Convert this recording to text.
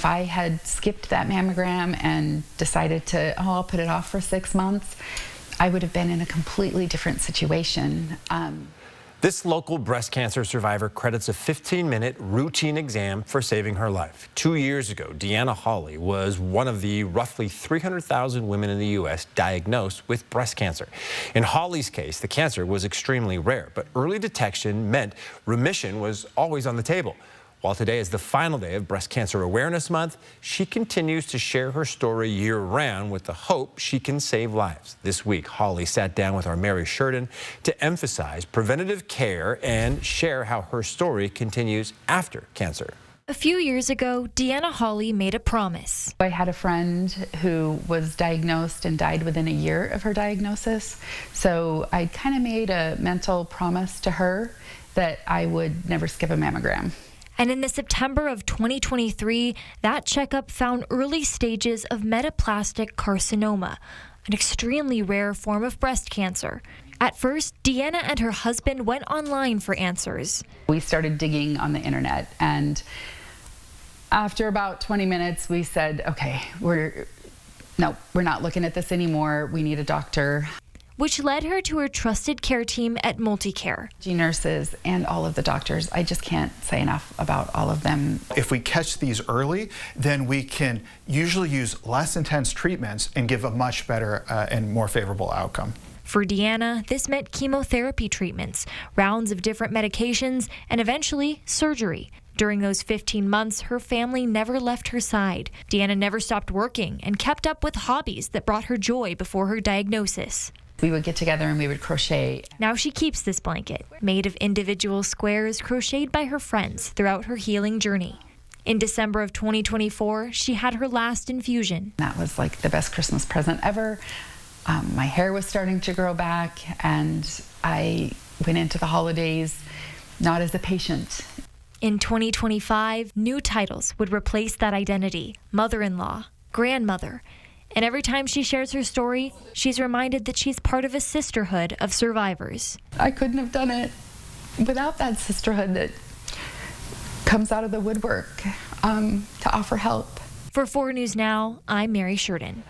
If I had skipped that mammogram and decided to, I'll put it off for 6 months, I would have been in a completely different situation. This local breast cancer survivor credits a 15-minute routine exam for saving her life. 2 years ago, Deanna Hawley was one of the roughly 300,000 women in the U.S. diagnosed with breast cancer. In Hawley's case, the cancer was extremely rare, but early detection meant remission was always on the table. While today is the final day of Breast Cancer Awareness Month, she continues to share her story year-round with the hope she can save lives. This week, Hawley sat down with our Mary Sheridan to emphasize preventative care and share how her story continues after cancer. A few years ago, Deanna Hawley made a promise. I had a friend who was diagnosed and died within a year of her diagnosis, so I kind of made a mental promise to her that I would never skip a mammogram. And in the September of 2023, that checkup found early stages of metaplastic carcinoma, an extremely rare form of breast cancer. At first, Deanna and her husband went online for answers. We started digging on the internet, and after about 20 minutes, we said, okay, we're not looking at this anymore. We need a doctor. Which led her to her trusted care team at Multicare. Nurses and all of the doctors, I just can't say enough about all of them. If we catch these early, then we can usually use less intense treatments and give a much better and more favorable outcome. For Deanna, this meant chemotherapy treatments, rounds of different medications, and eventually surgery. During those 15 months, her family never left her side. Deanna never stopped working and kept up with hobbies that brought her joy before her diagnosis. We would get together and we would crochet. Now she keeps this blanket, made of individual squares crocheted by her friends throughout her healing journey. In December of 2024, she had her last infusion. That was like the best Christmas present ever. My hair was starting to grow back, and I went into the holidays not as a patient. In 2025, new titles would replace that identity: mother-in-law, grandmother. And every time she shares her story, she's reminded that she's part of a sisterhood of survivors. I couldn't have done it without that sisterhood that comes out of the woodwork to offer help. For 4 News Now, I'm Mary Sheridan.